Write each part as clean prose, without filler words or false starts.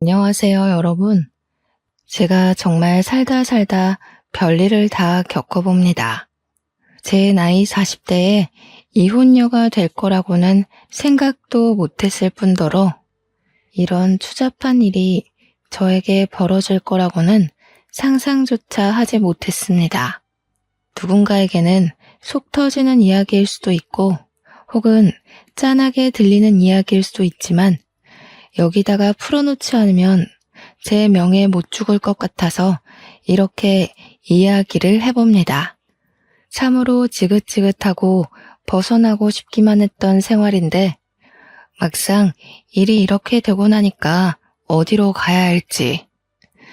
안녕하세요, 여러분. 제가 정말 살다 살다 별일을 다 겪어봅니다. 제 나이 40대에 이혼녀가 될 거라고는 생각도 못했을 뿐더러 이런 추잡한 일이 저에게 벌어질 거라고는 상상조차 하지 못했습니다. 누군가에게는 속 터지는 이야기일 수도 있고 혹은 짠하게 들리는 이야기일 수도 있지만 여기다가 풀어놓지 않으면 제 명예 못 죽을 것 같아서 이렇게 이야기를 해봅니다. 참으로 지긋지긋하고 벗어나고 싶기만 했던 생활인데 막상 일이 이렇게 되고 나니까 어디로 가야 할지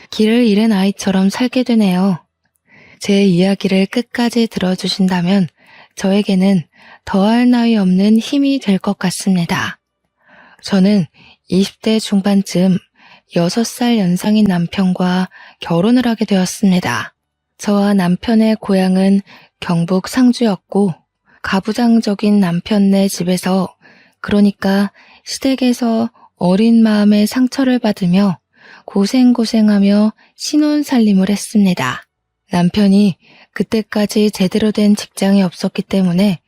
길을 잃은 아이처럼 살게 되네요. 제 이야기를 끝까지 들어주신다면 저에게는 더할 나위 없는 힘이 될 것 같습니다. 저는 20대 중반쯤 6살 연상인 남편과 결혼을 하게 되었습니다. 저와 남편의 고향은 경북 상주였고 가부장적인 남편네 집에서 그러니까 시댁에서 어린 마음에 상처를 받으며 고생고생하며 신혼살림을 했습니다. 남편이 그때까지 제대로 된 직장이 없었기 때문에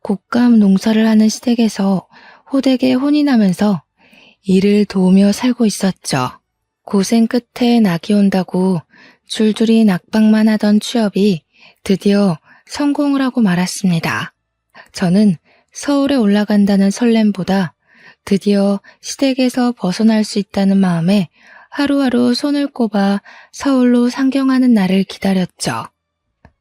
곶감 농사를 하는 시댁에서 호되게 혼이 나면서 일을 도우며 살고 있었죠. 고생 끝에 낙이 온다고 줄줄이 낙방만 하던 취업이 드디어 성공을 하고 말았습니다. 저는 서울에 올라간다는 설렘보다 드디어 시댁에서 벗어날 수 있다는 마음에 하루하루 손을 꼽아 서울로 상경하는 날을 기다렸죠.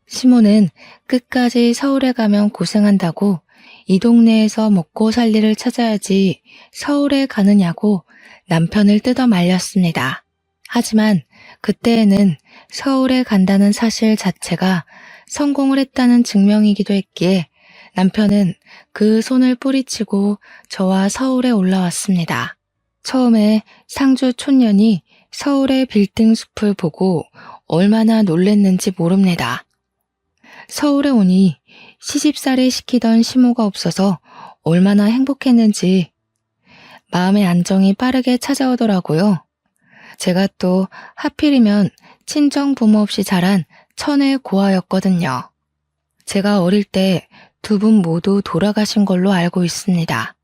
시모는 끝까지 서울에 가면 고생한다고 이 동네에서 먹고 살 일을 찾아야지 서울에 가느냐고 남편을 뜯어 말렸습니다. 하지만 그때에는 서울에 간다는 사실 자체가 성공을 했다는 증명이기도 했기에 남편은 그 손을 뿌리치고 저와 서울에 올라왔습니다. 처음에 상주 촌년이 서울의 빌딩 숲을 보고 얼마나 놀랬는지 모릅니다. 서울에 오니 시집살이 시키던 시모가 없어서 얼마나 행복했는지 마음의 안정이 빠르게 찾아오더라고요. 제가 또 하필이면 친정 부모 없이 자란 천의 고아였거든요. 제가 어릴 때 두 분 모두 돌아가신 걸로 알고 있습니다.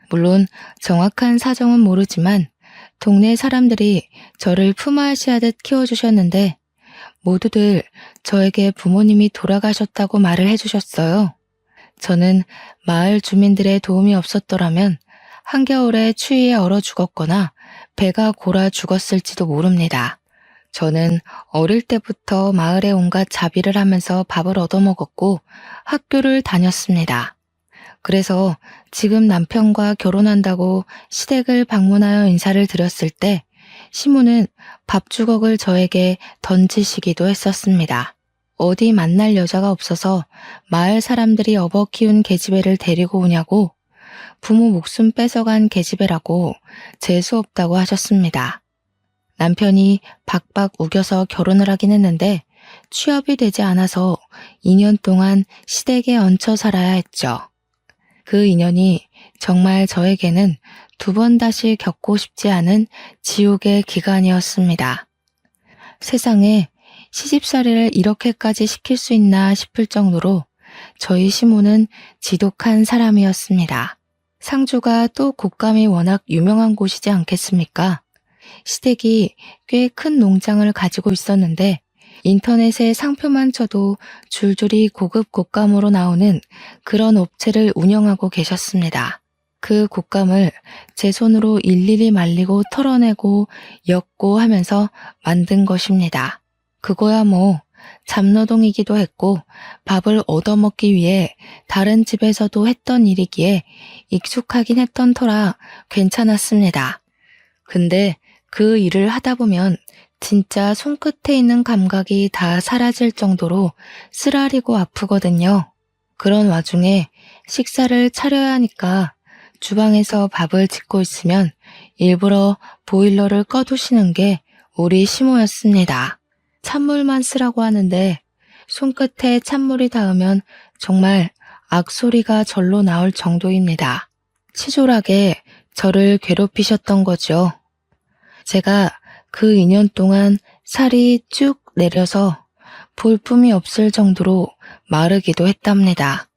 물론 정확한 사정은 모르지만 동네 사람들이 저를 품앗이하듯 키워주셨는데 모두들 저에게 부모님이 돌아가셨다고 말을 해주셨어요. 저는 마을 주민들의 도움이 없었더라면 한겨울에 추위에 얼어 죽었거나 배가 골아 죽었을지도 모릅니다. 저는 어릴 때부터 마을에 온갖 자비를 하면서 밥을 얻어먹었고 학교를 다녔습니다. 그래서 지금 남편과 결혼한다고 시댁을 방문하여 인사를 드렸을 때 시모는 밥주걱을 저에게 던지시기도 했었습니다. 어디 만날 여자가 없어서 마을 사람들이 업어 키운 계집애를 데리고 오냐고 부모 목숨 뺏어간 계집애라고 재수 없다고 하셨습니다. 남편이 박박 우겨서 결혼을 하긴 했는데 취업이 되지 않아서 2년 동안 시댁에 얹혀 살아야 했죠. 그 인연이 정말 저에게는 두 번 다시 겪고 싶지 않은 지옥의 기간이었습니다. 세상에 시집살이를 이렇게까지 시킬 수 있나 싶을 정도로 저희 시모는 지독한 사람이었습니다. 상주가 또 곶감이 워낙 유명한 곳이지 않겠습니까? 시댁이 꽤 큰 농장을 가지고 있었는데 인터넷에 상표만 쳐도 줄줄이 고급 곶감으로 나오는 그런 업체를 운영하고 계셨습니다. 그 곶감을 제 손으로 일일이 말리고 털어내고 엮고 하면서 만든 것입니다. 그거야 뭐 잡노동이기도 했고 밥을 얻어먹기 위해 다른 집에서도 했던 일이기에 익숙하긴 했던 터라 괜찮았습니다. 근데 그 일을 하다 보면 진짜 손끝에 있는 감각이 다 사라질 정도로 쓰라리고 아프거든요. 그런 와중에 식사를 차려야 하니까 주방에서 밥을 짓고 있으면 일부러 보일러를 꺼두시는 게 우리 시모였습니다. 찬물만 쓰라고 하는데 손끝에 찬물이 닿으면 정말 악소리가 절로 나올 정도입니다. 치졸하게 저를 괴롭히셨던 거죠. 제가 그 2년 동안 살이 쭉 내려서 볼품이 없을 정도로 마르기도 했답니다.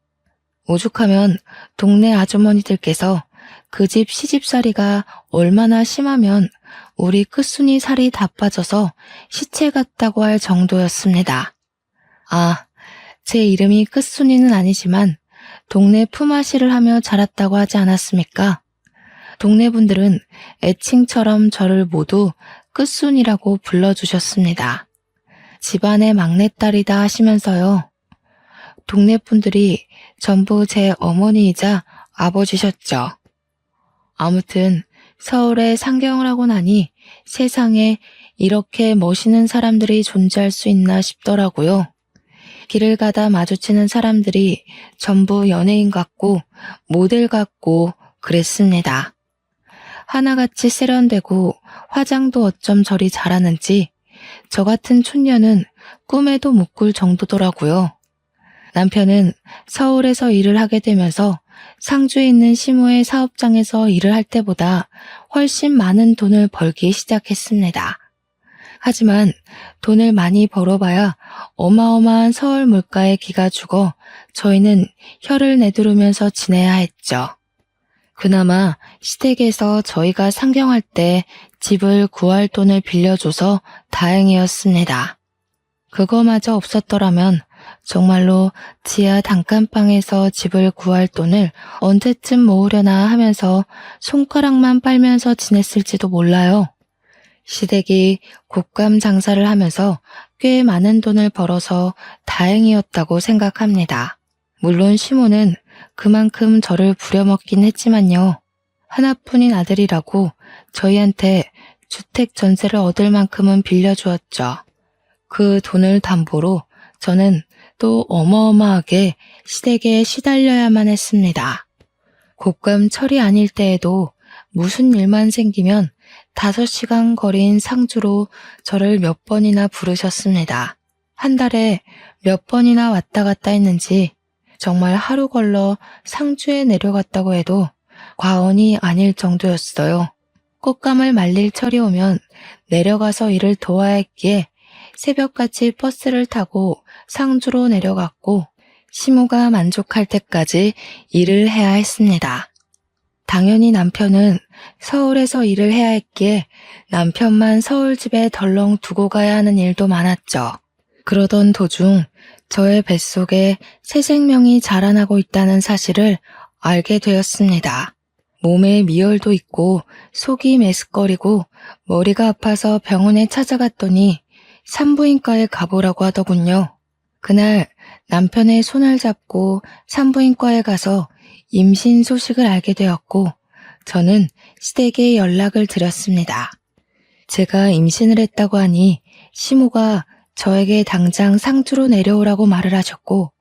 오죽하면 동네 아주머니들께서 그 집 시집살이가 얼마나 심하면 우리 끝순이 살이 다 빠져서 시체 같다고 할 정도였습니다. 아, 제 이름이 끝순이는 아니지만 동네 품앗이를 하며 자랐다고 하지 않았습니까? 동네 분들은 애칭처럼 저를 모두 끝순이라고 불러주셨습니다. 집안의 막내딸이다 하시면서요. 동네 분들이 전부 제 어머니이자 아버지셨죠. 아무튼 서울에 상경을 하고 나니 세상에 이렇게 멋있는 사람들이 존재할 수 있나 싶더라고요. 길을 가다 마주치는 사람들이 전부 연예인 같고 모델 같고 그랬습니다. 하나같이 세련되고 화장도 어쩜 저리 잘하는지 저 같은 촌년은 꿈에도 못 꿀 정도더라고요. 남편은 서울에서 일을 하게 되면서 상주에 있는 시모의 사업장에서 일을 할 때보다 훨씬 많은 돈을 벌기 시작했습니다. 하지만 돈을 많이 벌어봐야 어마어마한 서울 물가에 기가 죽어 저희는 혀를 내두르면서 지내야 했죠. 그나마 시댁에서 저희가 상경할 때 집을 구할 돈을 빌려줘서 다행이었습니다. 그거마저 없었더라면 정말로 지하 단칸방에서 집을 구할 돈을 언제쯤 모으려나 하면서 손가락만 빨면서 지냈을지도 몰라요. 시댁이 곶감 장사를 하면서 꽤 많은 돈을 벌어서 다행이었다고 생각합니다. 물론 시모는 그만큼 저를 부려먹긴 했지만요. 하나뿐인 아들이라고 저희한테 주택 전세를 얻을 만큼은 빌려주었죠. 그 돈을 담보로 저는 또 어마어마하게 시댁에 시달려야만 했습니다. 곶감철이 아닐 때에도 무슨 일만 생기면 5시간 거리인 상주로 저를 몇 번이나 부르셨습니다. 한 달에 몇 번이나 왔다 갔다 했는지 정말 하루 걸러 상주에 내려갔다고 해도 과언이 아닐 정도였어요. 꽃감을 말릴 철이 오면 내려가서 일을 도와야 했기에 새벽같이 버스를 타고 상주로 내려갔고 시모가 만족할 때까지 일을 해야 했습니다. 당연히 남편은 서울에서 일을 해야 했기에 남편만 서울집에 덜렁 두고 가야 하는 일도 많았죠. 그러던 도중 저의 뱃속에 새 생명이 자라나고 있다는 사실을 알게 되었습니다. 몸에 미열도 있고 속이 메스꺼리고 머리가 아파서 병원에 찾아갔더니 산부인과에 가보라고 하더군요. 그날 남편의 손을 잡고 산부인과에 가서 임신 소식을 알게 되었고 저는 시댁에 연락을 드렸습니다. 제가 임신을 했다고 하니 시모가 저에게 당장 상주로 내려오라고 말을 하셨고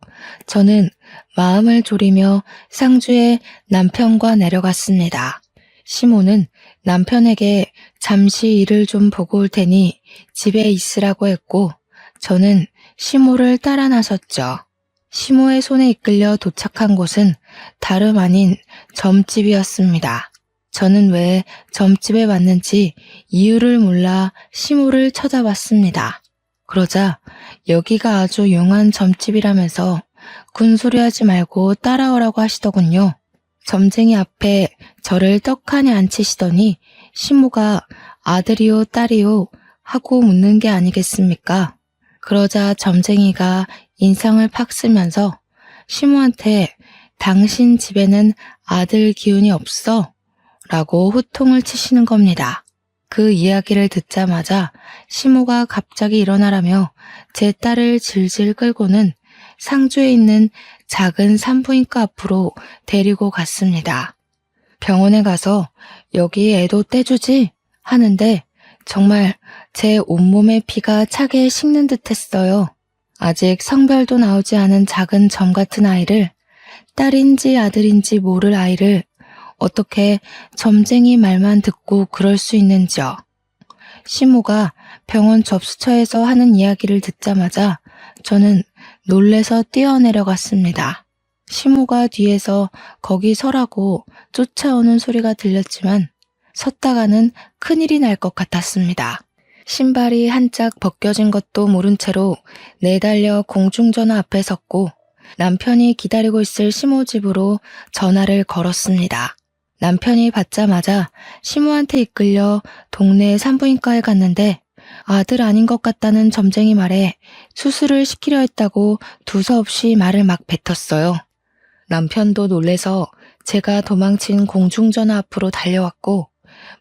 저는 마음을 졸이며 상주에 남편과 내려갔습니다. 시모는 남편에게 잠시 일을 좀 보고 올 테니 집에 있으라고 했고 저는 시모를 따라 나섰죠. 시모의 손에 이끌려 도착한 곳은 다름 아닌 점집이었습니다. 저는 왜 점집에 왔는지 이유를 몰라 시모를 쳐다봤습니다. 그러자 여기가 아주 용한 점집이라면서 군소리하지 말고 따라오라고 하시더군요. 점쟁이 앞에 저를 떡하니 앉히시더니 시모가 아들이요 딸이요 하고 묻는 게 아니겠습니까? 그러자 점쟁이가 인상을 팍 쓰면서 시모한테 당신 집에는 아들 기운이 없어? 라고 호통을 치시는 겁니다. 그 이야기를 듣자마자 시모가 갑자기 일어나라며 제 딸을 질질 끌고는 상주에 있는 작은 산부인과 앞으로 데리고 갔습니다. 병원에 가서 여기 애도 떼주지? 하는데 정말 제 온몸의 피가 차게 식는 듯 했어요. 아직 성별도 나오지 않은 작은 점 같은 아이를, 딸인지 아들인지 모를 아이를 어떻게 점쟁이 말만 듣고 그럴 수 있는지요. 시모가 병원 접수처에서 하는 이야기를 듣자마자 저는 놀래서 뛰어내려갔습니다. 시모가 뒤에서 거기 서라고 쫓아오는 소리가 들렸지만 섰다가는 큰일이 날 것 같았습니다. 신발이 한짝 벗겨진 것도 모른 채로 내달려 공중전화 앞에 섰고 남편이 기다리고 있을 시모 집으로 전화를 걸었습니다. 남편이 받자마자 시모한테 이끌려 동네 산부인과에 갔는데 아들 아닌 것 같다는 점쟁이 말에 수술을 시키려 했다고 두서없이 말을 막 뱉었어요. 남편도 놀래서 제가 도망친 공중전화 앞으로 달려왔고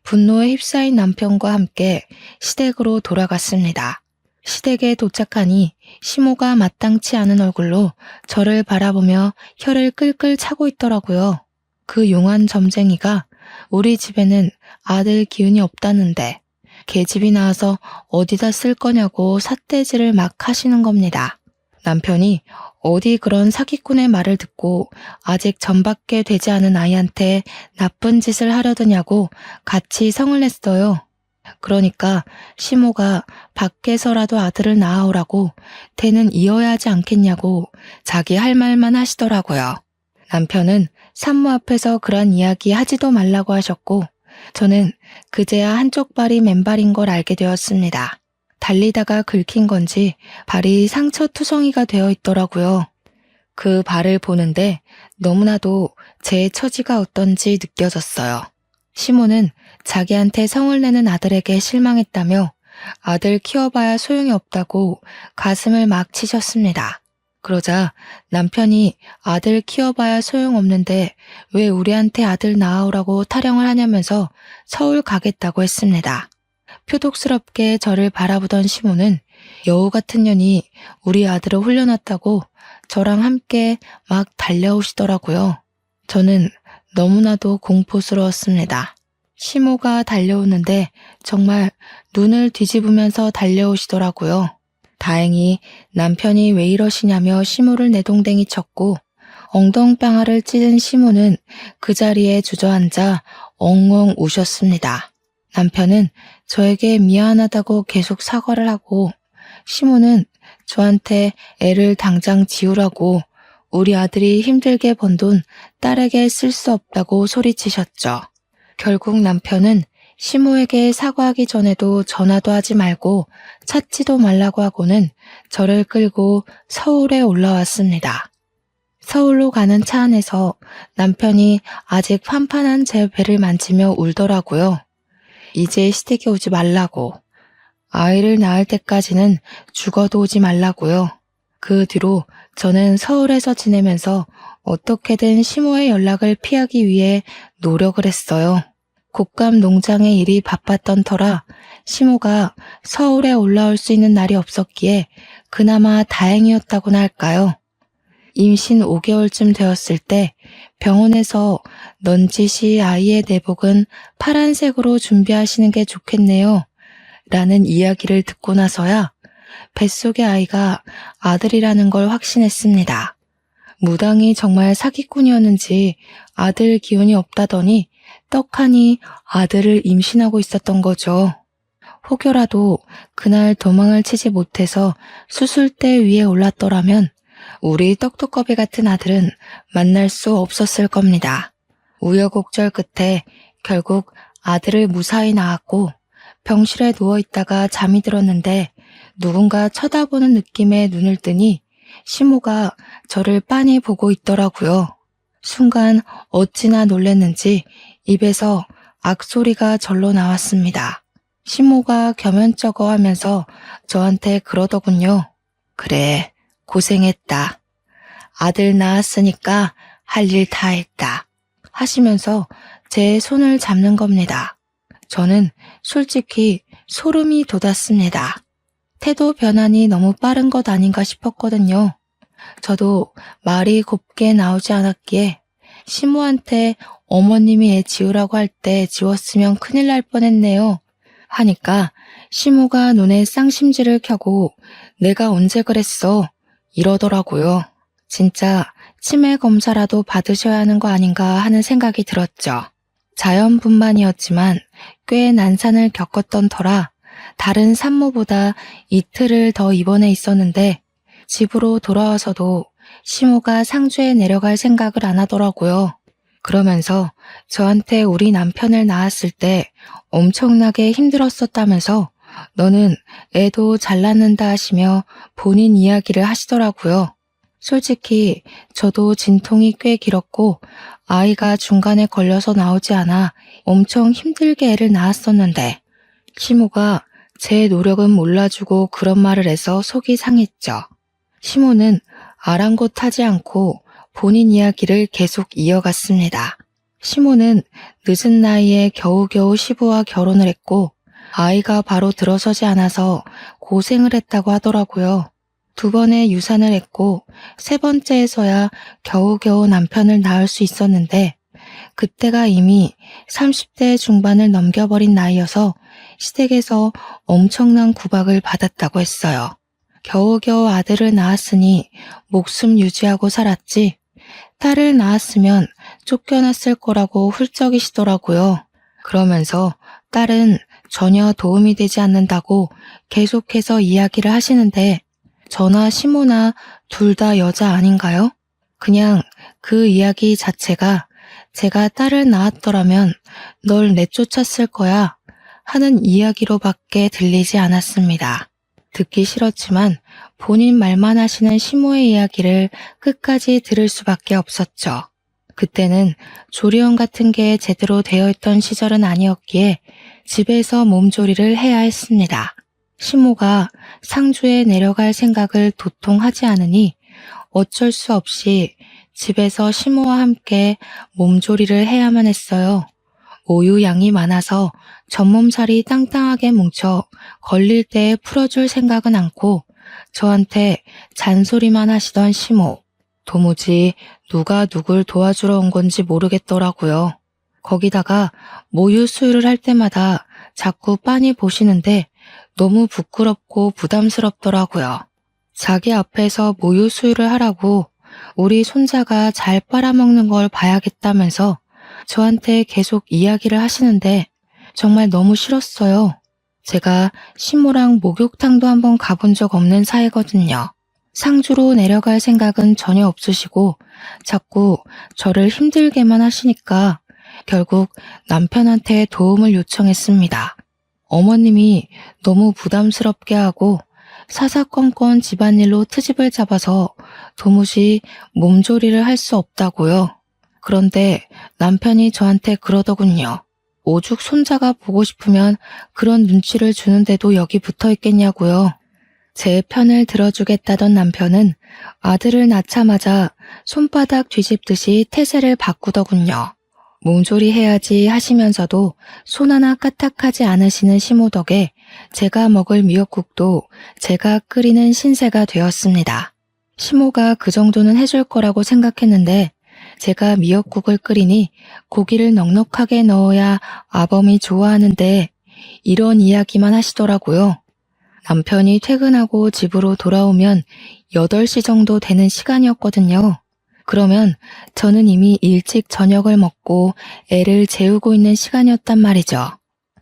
분노에 휩싸인 남편과 함께 시댁으로 돌아갔습니다. 시댁에 도착하니 시모가 마땅치 않은 얼굴로 저를 바라보며 혀를 끌끌 차고 있더라고요. 그 용한 점쟁이가 우리 집에는 아들 기운이 없다는데 계집이 나와서 어디다 쓸 거냐고 삿대질을 막 하시는 겁니다. 남편이 어디 그런 사기꾼의 말을 듣고 아직 전밖에 되지 않은 아이한테 나쁜 짓을 하려더냐고 같이 성을 냈어요. 그러니까 시모가 밖에서라도 아들을 낳아오라고 대는 이어야 하지 않겠냐고 자기 할 말만 하시더라고요. 남편은 산모 앞에서 그런 이야기 하지도 말라고 하셨고 저는 그제야 한쪽 발이 맨발인 걸 알게 되었습니다. 달리다가 긁힌 건지 발이 상처투성이가 되어 있더라고요. 그 발을 보는데 너무나도 제 처지가 어떤지 느껴졌어요. 시모는 자기한테 성을 내는 아들에게 실망했다며 아들 키워봐야 소용이 없다고 가슴을 막 치셨습니다. 그러자 남편이 아들 키워봐야 소용없는데 왜 우리한테 아들 낳아오라고 타령을 하냐면서 서울 가겠다고 했습니다. 표독스럽게 저를 바라보던 시모는 여우 같은 년이 우리 아들을 홀려놨다고 저랑 함께 막 달려오시더라고요. 저는 너무나도 공포스러웠습니다. 시모가 달려오는데 정말 눈을 뒤집으면서 달려오시더라고요. 다행히 남편이 왜 이러시냐며 시모를 내동댕이 쳤고 엉덩방아를 찢은 시모는 그 자리에 주저앉아 엉엉 우셨습니다. 남편은 저에게 미안하다고 계속 사과를 하고 시모는 저한테 애를 당장 지우라고 우리 아들이 힘들게 번 돈 딸에게 쓸 수 없다고 소리치셨죠. 결국 남편은 시모에게 사과하기 전에도 전화도 하지 말고 찾지도 말라고 하고는 저를 끌고 서울에 올라왔습니다. 서울로 가는 차 안에서 남편이 아직 판판한 제 배를 만지며 울더라고요. 이제 시댁에 오지 말라고. 아이를 낳을 때까지는 죽어도 오지 말라고요. 그 뒤로 저는 서울에서 지내면서 어떻게든 시모의 연락을 피하기 위해 노력을 했어요. 곶감 농장의 일이 바빴던 터라 시모가 서울에 올라올 수 있는 날이 없었기에 그나마 다행이었다고나 할까요. 임신 5개월쯤 되었을 때 병원에서 넌지시 아이의 내복은 파란색으로 준비하시는 게 좋겠네요. 라는 이야기를 듣고 나서야 뱃속의 아이가 아들이라는 걸 확신했습니다. 무당이 정말 사기꾼이었는지 아들 기운이 없다더니 떡하니 아들을 임신하고 있었던 거죠. 혹여라도 그날 도망을 치지 못해서 수술대 위에 올랐더라면 우리 떡두꺼비 같은 아들은 만날 수 없었을 겁니다. 우여곡절 끝에 결국 아들을 무사히 낳았고 병실에 누워있다가 잠이 들었는데 누군가 쳐다보는 느낌에 눈을 뜨니 시모가 저를 빤히 보고 있더라고요. 순간 어찌나 놀랐는지 입에서 악소리가 절로 나왔습니다. 시모가 겸연쩍어 하면서 저한테 그러더군요. 그래, 고생했다. 아들 낳았으니까 할 일 다 했다. 하시면서 제 손을 잡는 겁니다. 저는 솔직히 소름이 돋았습니다. 태도 변환이 너무 빠른 것 아닌가 싶었거든요. 저도 말이 곱게 나오지 않았기에 시모한테 어머님이 애 지우라고 할 때 지웠으면 큰일 날 뻔했네요. 하니까 시모가 눈에 쌍심지를 켜고 내가 언제 그랬어? 이러더라고요. 진짜 치매 검사라도 받으셔야 하는 거 아닌가 하는 생각이 들었죠. 자연분만이었지만 꽤 난산을 겪었던 터라 다른 산모보다 이틀을 더 입원해 있었는데 집으로 돌아와서도 시모가 상주에 내려갈 생각을 안 하더라고요. 그러면서 저한테 우리 남편을 낳았을 때 엄청나게 힘들었었다면서 너는 애도 잘 낳는다 하시며 본인 이야기를 하시더라고요. 솔직히 저도 진통이 꽤 길었고 아이가 중간에 걸려서 나오지 않아 엄청 힘들게 애를 낳았었는데 시모가 제 노력은 몰라주고 그런 말을 해서 속이 상했죠. 시모는 아랑곳하지 않고 본인 이야기를 계속 이어갔습니다. 시모는 늦은 나이에 겨우겨우 시부와 결혼을 했고 아이가 바로 들어서지 않아서 고생을 했다고 하더라고요. 2번의 유산을 했고 3번째에서야 겨우겨우 남편을 낳을 수 있었는데 그때가 이미 30대 중반을 넘겨버린 나이여서 시댁에서 엄청난 구박을 받았다고 했어요. 겨우겨우 아들을 낳았으니 목숨 유지하고 살았지 딸을 낳았으면 쫓겨났을 거라고 훌쩍이시더라고요. 그러면서 딸은 전혀 도움이 되지 않는다고 계속해서 이야기를 하시는데 저나 시모나 둘 다 여자 아닌가요? 그냥 그 이야기 자체가 제가 딸을 낳았더라면 널 내쫓았을 거야 하는 이야기로밖에 들리지 않았습니다. 듣기 싫었지만 본인 말만 하시는 시모의 이야기를 끝까지 들을 수밖에 없었죠. 그때는 조리원 같은 게 제대로 되어 있던 시절은 아니었기에 집에서 몸조리를 해야 했습니다. 시모가 상주에 내려갈 생각을 도통 하지 않으니 어쩔 수 없이 집에서 시모와 함께 몸조리를 해야만 했어요. 오유 양이 많아서 전몸살이 땅땅하게 뭉쳐 걸릴 때 풀어줄 생각은 않고 저한테 잔소리만 하시던 시모. 도무지 누가 누굴 도와주러 온 건지 모르겠더라고요. 거기다가 모유 수유를 할 때마다 자꾸 빤히 보시는데 너무 부끄럽고 부담스럽더라고요. 자기 앞에서 모유 수유를 하라고 우리 손자가 잘 빨아먹는 걸 봐야겠다면서 저한테 계속 이야기를 하시는데 정말 너무 싫었어요. 제가 시모랑 목욕탕도 한번 가본 적 없는 사이거든요. 상주로 내려갈 생각은 전혀 없으시고 자꾸 저를 힘들게만 하시니까 결국 남편한테 도움을 요청했습니다. 어머님이 너무 부담스럽게 하고 사사건건 집안일로 트집을 잡아서 도무지 몸조리를 할 수 없다고요. 그런데 남편이 저한테 그러더군요. 오죽 손자가 보고 싶으면 그런 눈치를 주는데도 여기 붙어 있겠냐고요. 제 편을 들어주겠다던 남편은 아들을 낳자마자 손바닥 뒤집듯이 태세를 바꾸더군요. 몸조리 해야지 하시면서도 손 하나 까딱하지 않으시는 시모 덕에 제가 먹을 미역국도 제가 끓이는 신세가 되었습니다. 시모가 그 정도는 해줄 거라고 생각했는데 제가 미역국을 끓이니 고기를 넉넉하게 넣어야 아범이 좋아하는데 이런 이야기만 하시더라고요. 남편이 퇴근하고 집으로 돌아오면 8시 정도 되는 시간이었거든요. 그러면 저는 이미 일찍 저녁을 먹고 애를 재우고 있는 시간이었단 말이죠.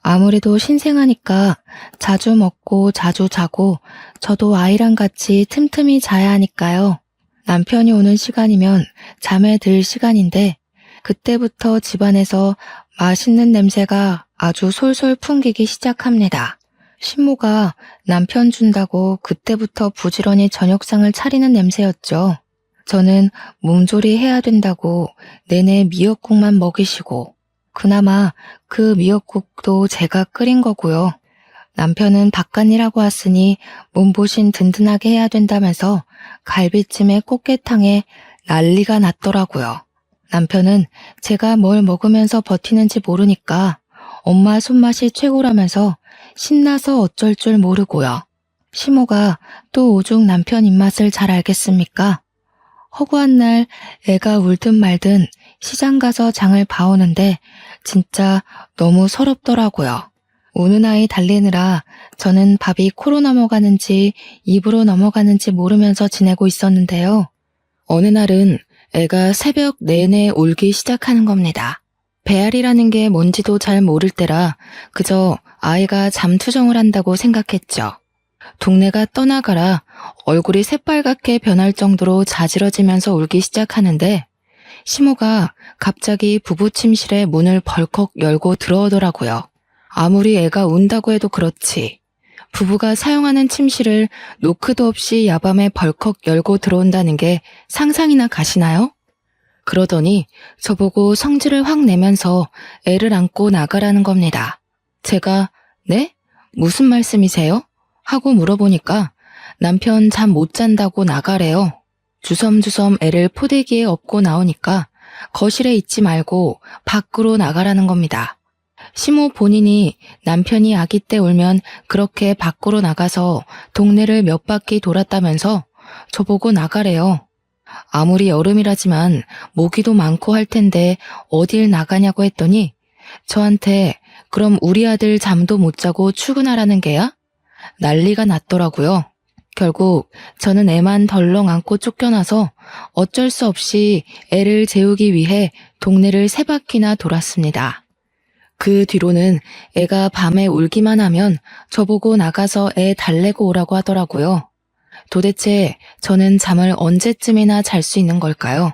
아무래도 신생아니까 자주 먹고 자주 자고 저도 아이랑 같이 틈틈이 자야 하니까요. 남편이 오는 시간이면 잠에 들 시간인데 그때부터 집안에서 맛있는 냄새가 아주 솔솔 풍기기 시작합니다. 신모가 남편 준다고 그때부터 부지런히 저녁상을 차리는 냄새였죠. 저는 몸조리 해야 된다고 내내 미역국만 먹이시고 그나마 그 미역국도 제가 끓인 거고요. 남편은 바깥일하고 왔으니 몸보신 든든하게 해야 된다면서 갈비찜에 꽃게탕에 난리가 났더라고요. 남편은 제가 뭘 먹으면서 버티는지 모르니까 엄마 손맛이 최고라면서 신나서 어쩔 줄 모르고요. 시모가 또 오죽 남편 입맛을 잘 알겠습니까? 허구한 날 애가 울든 말든 시장 가서 장을 봐오는데 진짜 너무 서럽더라고요. 우는 아이 달래느라 저는 밥이 코로 넘어가는지 입으로 넘어가는지 모르면서 지내고 있었는데요. 어느 날은 애가 새벽 내내 울기 시작하는 겁니다. 배앓이라는 게 뭔지도 잘 모를 때라 그저 아이가 잠투정을 한다고 생각했죠. 동네가 떠나가라 얼굴이 새빨갛게 변할 정도로 자지러지면서 울기 시작하는데 시모가 갑자기 부부 침실에 문을 벌컥 열고 들어오더라고요. 아무리 애가 운다고 해도 그렇지. 부부가 사용하는 침실을 노크도 없이 야밤에 벌컥 열고 들어온다는 게 상상이나 가시나요? 그러더니 저보고 성질을 확 내면서 애를 안고 나가라는 겁니다. 제가 네? 무슨 말씀이세요? 하고 물어보니까 남편 잠 못 잔다고 나가래요. 주섬주섬 애를 포대기에 업고 나오니까 거실에 있지 말고 밖으로 나가라는 겁니다. 시모 본인이 남편이 아기 때 울면 그렇게 밖으로 나가서 동네를 몇 바퀴 돌았다면서 저보고 나가래요. 아무리 여름이라지만 모기도 많고 할 텐데 어딜 나가냐고 했더니 저한테 그럼 우리 아들 잠도 못 자고 출근하라는 게야? 난리가 났더라고요. 결국 저는 애만 덜렁 안고 쫓겨나서 어쩔 수 없이 애를 재우기 위해 동네를 3바퀴나 돌았습니다. 그 뒤로는 애가 밤에 울기만 하면 저보고 나가서 애 달래고 오라고 하더라고요. 도대체 저는 잠을 언제쯤이나 잘 수 있는 걸까요?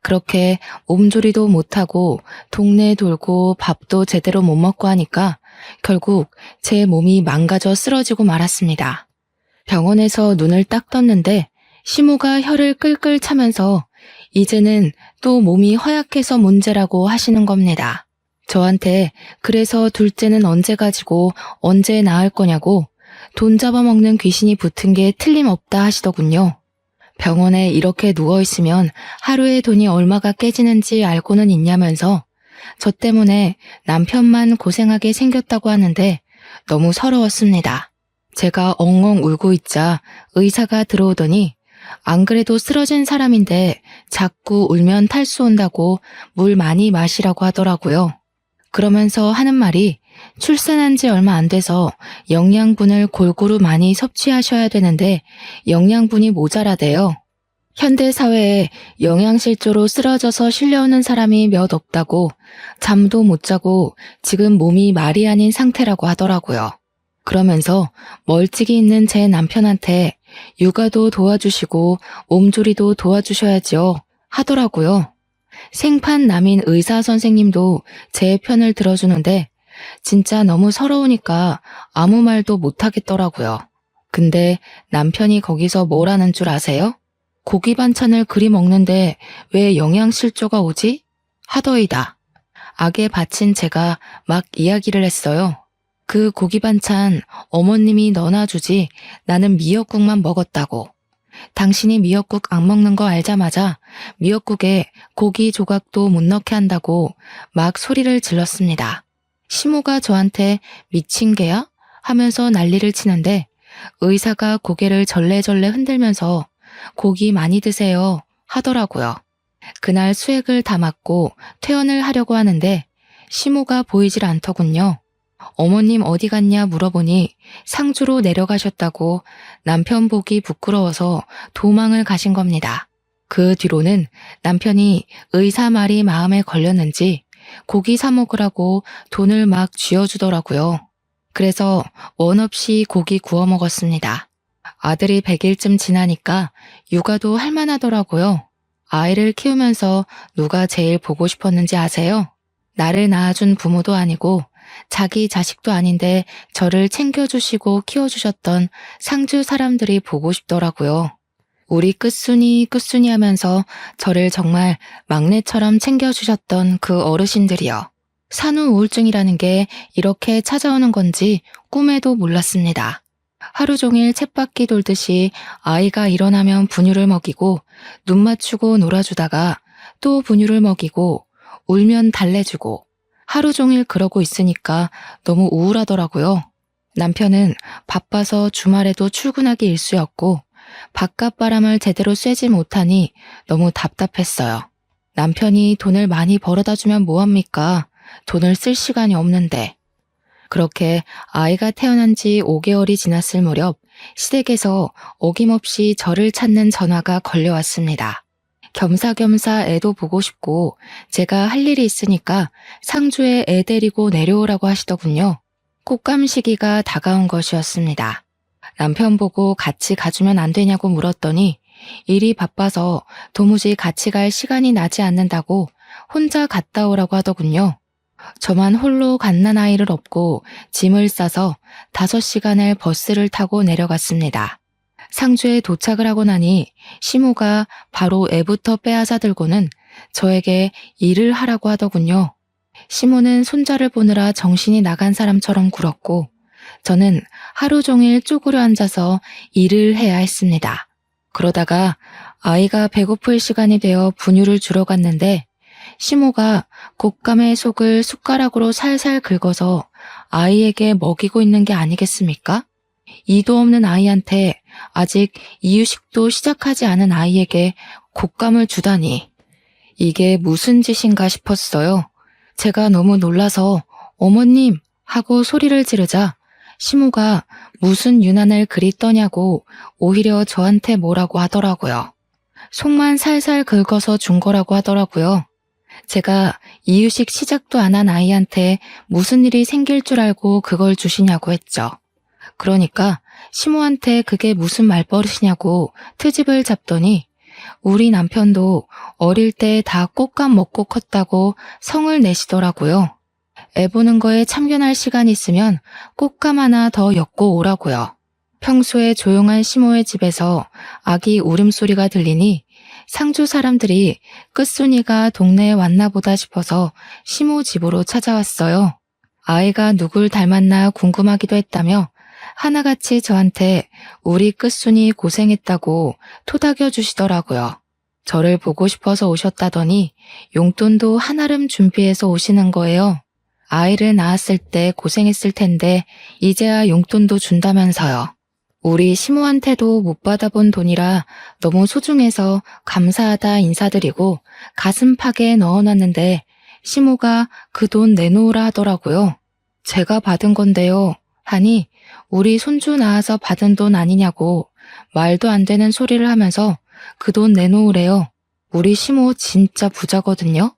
그렇게 몸조리도 못하고 동네 돌고 밥도 제대로 못 먹고 하니까 결국 제 몸이 망가져 쓰러지고 말았습니다. 병원에서 눈을 딱 떴는데 시모가 혀를 끌끌 차면서 이제는 또 몸이 허약해서 문제라고 하시는 겁니다. 저한테 그래서 둘째는 언제 가지고 언제 낳을 거냐고 돈 잡아먹는 귀신이 붙은 게 틀림없다 하시더군요. 병원에 이렇게 누워있으면 하루에 돈이 얼마가 깨지는지 알고는 있냐면서 저 때문에 남편만 고생하게 생겼다고 하는데 너무 서러웠습니다. 제가 엉엉 울고 있자 의사가 들어오더니 안 그래도 쓰러진 사람인데 자꾸 울면 탈수 온다고 물 많이 마시라고 하더라고요. 그러면서 하는 말이 출산한 지 얼마 안 돼서 영양분을 골고루 많이 섭취하셔야 되는데 영양분이 모자라대요. 현대 사회에 영양실조로 쓰러져서 실려오는 사람이 몇 없다고 잠도 못 자고 지금 몸이 말이 아닌 상태라고 하더라고요. 그러면서 멀찍이 있는 제 남편한테 육아도 도와주시고 몸조리도 도와주셔야죠 하더라고요. 생판 남인 의사 선생님도 제 편을 들어주는데 진짜 너무 서러우니까 아무 말도 못하겠더라고요. 근데 남편이 거기서 뭘 하는 줄 아세요? 고기 반찬을 그리 먹는데 왜 영양실조가 오지? 하더이다. 악에 바친 제가 막 이야기를 했어요. 그 고기 반찬 어머님이 넣어주지 나는 미역국만 먹었다고. 당신이 미역국 안 먹는 거 알자마자 미역국에 고기 조각도 못 넣게 한다고 막 소리를 질렀습니다. 시모가 저한테 미친 개야? 하면서 난리를 치는데 의사가 고개를 절레절레 흔들면서 고기 많이 드세요 하더라고요. 그날 수액을 다 맞고 퇴원을 하려고 하는데 시모가 보이질 않더군요. 어머님 어디 갔냐 물어보니 상주로 내려가셨다고 남편 보기 부끄러워서 도망을 가신 겁니다. 그 뒤로는 남편이 의사 말이 마음에 걸렸는지 고기 사 먹으라고 돈을 막 쥐어주더라고요. 그래서 원 없이 고기 구워 먹었습니다. 아들이 100일쯤 지나니까 육아도 할만하더라고요. 아이를 키우면서 누가 제일 보고 싶었는지 아세요? 나를 낳아준 부모도 아니고 자기 자식도 아닌데 저를 챙겨주시고 키워주셨던 상주 사람들이 보고 싶더라고요. 우리 끝순이 하면서 저를 정말 막내처럼 챙겨주셨던 그 어르신들이요. 산후 우울증이라는 게 이렇게 찾아오는 건지 꿈에도 몰랐습니다. 하루 종일 쳇바퀴 돌듯이 아이가 일어나면 분유를 먹이고 눈 맞추고 놀아주다가 또 분유를 먹이고 울면 달래주고 하루 종일 그러고 있으니까 너무 우울하더라고요. 남편은 바빠서 주말에도 출근하기 일쑤였고 바깥 바람을 제대로 쐬지 못하니 너무 답답했어요. 남편이 돈을 많이 벌어다 주면 뭐합니까? 돈을 쓸 시간이 없는데. 그렇게 아이가 태어난 지 5개월이 지났을 무렵 시댁에서 어김없이 저를 찾는 전화가 걸려왔습니다. 겸사겸사 애도 보고 싶고 제가 할 일이 있으니까 상주에 애 데리고 내려오라고 하시더군요. 꽃감 시기가 다가온 것이었습니다. 남편 보고 같이 가주면 안 되냐고 물었더니 일이 바빠서 도무지 같이 갈 시간이 나지 않는다고 혼자 갔다 오라고 하더군요. 저만 홀로 갓난아이를 업고 짐을 싸서 5시간을 버스를 타고 내려갔습니다. 상주에 도착을 하고 나니 시모가 바로 애부터 빼앗아 들고는 저에게 일을 하라고 하더군요. 시모는 손자를 보느라 정신이 나간 사람처럼 굴었고 저는 하루 종일 쪼그려 앉아서 일을 해야 했습니다. 그러다가 아이가 배고플 시간이 되어 분유를 주러 갔는데 시모가 곶감의 속을 숟가락으로 살살 긁어서 아이에게 먹이고 있는 게 아니겠습니까? 이도 없는 아이한테 아직 이유식도 시작하지 않은 아이에게 곶감을 주다니 이게 무슨 짓인가 싶었어요. 제가 너무 놀라서 어머님 하고 소리를 지르자 시모가 무슨 유난을 그리 떠냐고 오히려 저한테 뭐라고 하더라고요. 속만 살살 긁어서 준 거라고 하더라고요. 제가 이유식 시작도 안 한 아이한테 무슨 일이 생길 줄 알고 그걸 주시냐고 했죠. 그러니까 시모한테 그게 무슨 말버릇이냐고 트집을 잡더니 우리 남편도 어릴 때 다 곶감 먹고 컸다고 성을 내시더라고요. 애 보는 거에 참견할 시간 있으면 곶감 하나 더 엮고 오라고요. 평소에 조용한 시모의 집에서 아기 울음소리가 들리니 상주 사람들이 끝순이가 동네에 왔나 보다 싶어서 시모 집으로 찾아왔어요. 아이가 누굴 닮았나 궁금하기도 했다며 하나같이 저한테 우리 끝순이 고생했다고 토닥여 주시더라고요. 저를 보고 싶어서 오셨다더니 용돈도 한아름 준비해서 오시는 거예요. 아이를 낳았을 때 고생했을 텐데 이제야 용돈도 준다면서요. 우리 시모한테도 못 받아본 돈이라 너무 소중해서 감사하다 인사드리고 가슴팍에 넣어놨는데 시모가 그 돈 내놓으라 하더라고요. 제가 받은 건데요. 하니 우리 손주 낳아서 받은 돈 아니냐고 말도 안 되는 소리를 하면서 그 돈 내놓으래요. 우리 시모 진짜 부자거든요.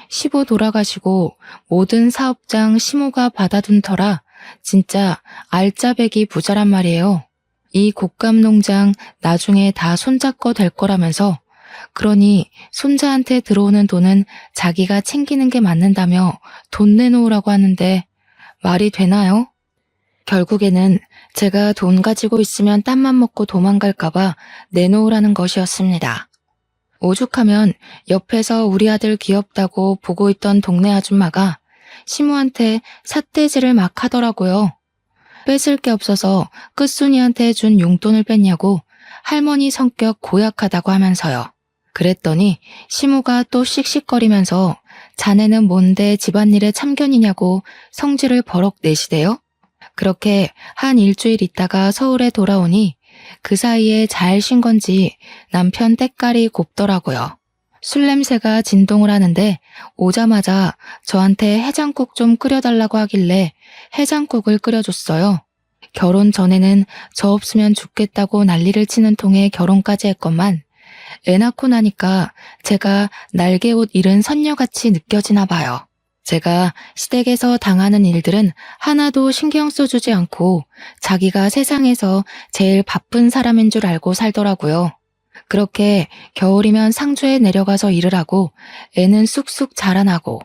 시부 돌아가시고 모든 사업장 시모가 받아둔 터라 진짜 알짜배기 부자란 말이에요. 이 곶감 농장 나중에 다 손자 거 될 거라면서 그러니 손자한테 들어오는 돈은 자기가 챙기는 게 맞는다며 돈 내놓으라고 하는데 말이 되나요? 결국에는 제가 돈 가지고 있으면 땀만 먹고 도망갈까봐 내놓으라는 것이었습니다. 오죽하면 옆에서 우리 아들 귀엽다고 보고 있던 동네 아줌마가 시모한테 삿대질을 막 하더라고요. 뺏을 게 없어서 끝순이한테 준 용돈을 뺐냐고 할머니 성격 고약하다고 하면서요. 그랬더니 시모가 또 씩씩거리면서 자네는 뭔데 집안일에 참견이냐고 성질을 버럭 내시대요. 그렇게 한 일주일 있다가 서울에 돌아오니 그 사이에 잘 쉰 건지 남편 때깔이 곱더라고요. 술 냄새가 진동을 하는데 오자마자 저한테 해장국 좀 끓여달라고 하길래 해장국을 끓여줬어요. 결혼 전에는 저 없으면 죽겠다고 난리를 치는 통에 결혼까지 했건만 애 낳고 나니까 제가 날개옷 잃은 선녀같이 느껴지나 봐요. 제가 시댁에서 당하는 일들은 하나도 신경 써주지 않고 자기가 세상에서 제일 바쁜 사람인 줄 알고 살더라고요. 그렇게 겨울이면 상주에 내려가서 일을 하고 애는 쑥쑥 자라나고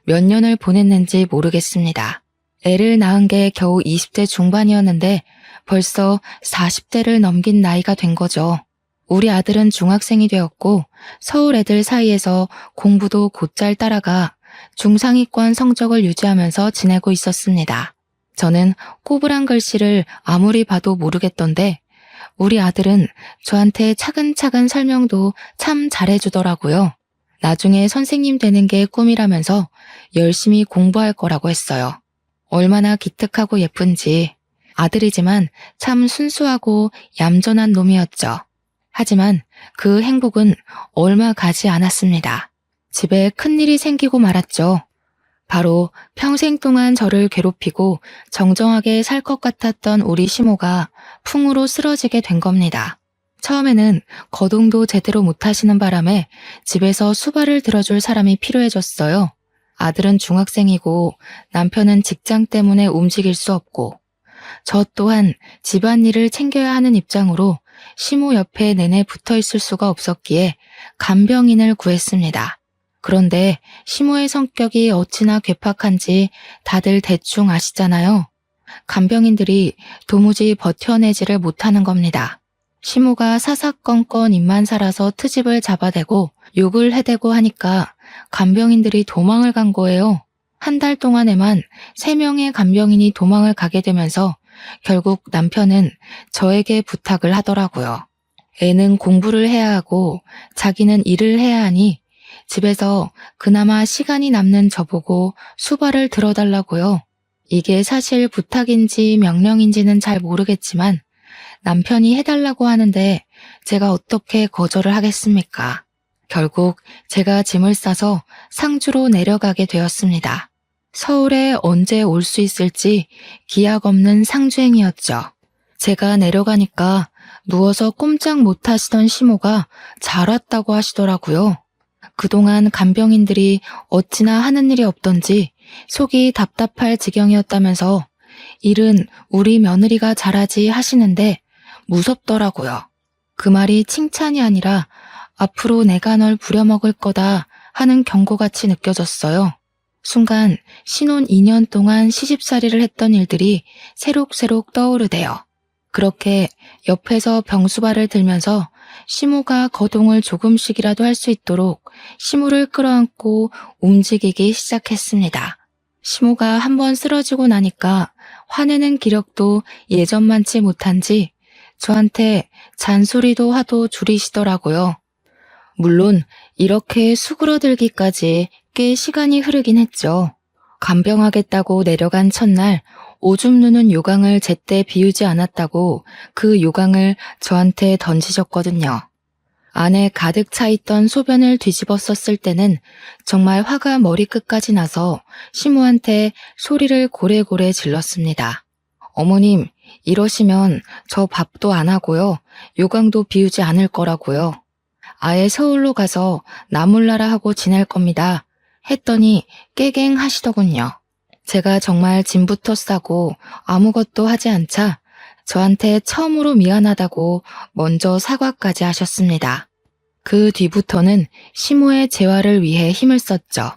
몇 년을 보냈는지 모르겠습니다. 애를 낳은 게 겨우 20대 중반이었는데 벌써 40대를 넘긴 나이가 된 거죠. 우리 아들은 중학생이 되었고 서울 애들 사이에서 공부도 곧잘 따라가 중상위권 성적을 유지하면서 지내고 있었습니다. 저는 꼬부랑 글씨를 아무리 봐도 모르겠던데 우리 아들은 저한테 차근차근 설명도 참 잘해주더라고요. 나중에 선생님 되는 게 꿈이라면서 열심히 공부할 거라고 했어요. 얼마나 기특하고 예쁜지. 아들이지만 참 순수하고 얌전한 놈이었죠. 하지만 그 행복은 얼마 가지 않았습니다. 집에 큰일이 생기고 말았죠. 바로 평생 동안 저를 괴롭히고 정정하게 살 것 같았던 우리 시모가 풍으로 쓰러지게 된 겁니다. 처음에는 거동도 제대로 못하시는 바람에 집에서 수발을 들어줄 사람이 필요해졌어요. 아들은 중학생이고 남편은 직장 때문에 움직일 수 없고 저 또한 집안일을 챙겨야 하는 입장으로 시모 옆에 내내 붙어 있을 수가 없었기에 간병인을 구했습니다. 그런데 시모의 성격이 어찌나 괴팍한지 다들 대충 아시잖아요. 간병인들이 도무지 버텨내지를 못하는 겁니다. 시모가 사사건건 입만 살아서 트집을 잡아대고 욕을 해대고 하니까 간병인들이 도망을 간 거예요. 한 달 동안에만 3명의 간병인이 도망을 가게 되면서 결국 남편은 저에게 부탁을 하더라고요. 애는 공부를 해야 하고 자기는 일을 해야 하니 집에서 그나마 시간이 남는 저보고 수발을 들어달라고요. 이게 사실 부탁인지 명령인지는 잘 모르겠지만 남편이 해달라고 하는데 제가 어떻게 거절을 하겠습니까? 결국 제가 짐을 싸서 상주로 내려가게 되었습니다. 서울에 언제 올 수 있을지 기약 없는 상주행이었죠. 제가 내려가니까 누워서 꼼짝 못 하시던 시모가 잘 왔다고 하시더라고요. 그동안 간병인들이 어찌나 하는 일이 없던지 속이 답답할 지경이었다면서 일은 우리 며느리가 잘하지 하시는데 무섭더라고요. 그 말이 칭찬이 아니라 앞으로 내가 널 부려먹을 거다 하는 경고같이 느껴졌어요. 순간 신혼 2년 동안 시집살이를 했던 일들이 새록새록 떠오르대요. 그렇게 옆에서 병수발을 들면서 시모가 거동을 조금씩이라도 할 수 있도록 시모를 끌어안고 움직이기 시작했습니다. 시모가 한번 쓰러지고 나니까 화내는 기력도 예전만치 못한지 저한테 잔소리도 하도 줄이시더라고요. 물론 이렇게 수그러들기까지 꽤 시간이 흐르긴 했죠. 간병하겠다고 내려간 첫날 오줌 누는 요강을 제때 비우지 않았다고 그 요강을 저한테 던지셨거든요. 안에 가득 차 있던 소변을 뒤집어 썼을 때는 정말 화가 머리끝까지 나서 시모한테 소리를 고래고래 질렀습니다. 어머님, 이러시면 저 밥도 안 하고요. 요강도 비우지 않을 거라고요. 아예 서울로 가서 나몰라라 하고 지낼 겁니다. 했더니 깨갱 하시더군요. 제가 정말 짐부터 싸고 아무것도 하지 않자 저한테 처음으로 미안하다고 먼저 사과까지 하셨습니다. 그 뒤부터는 시모의 재활을 위해 힘을 썼죠.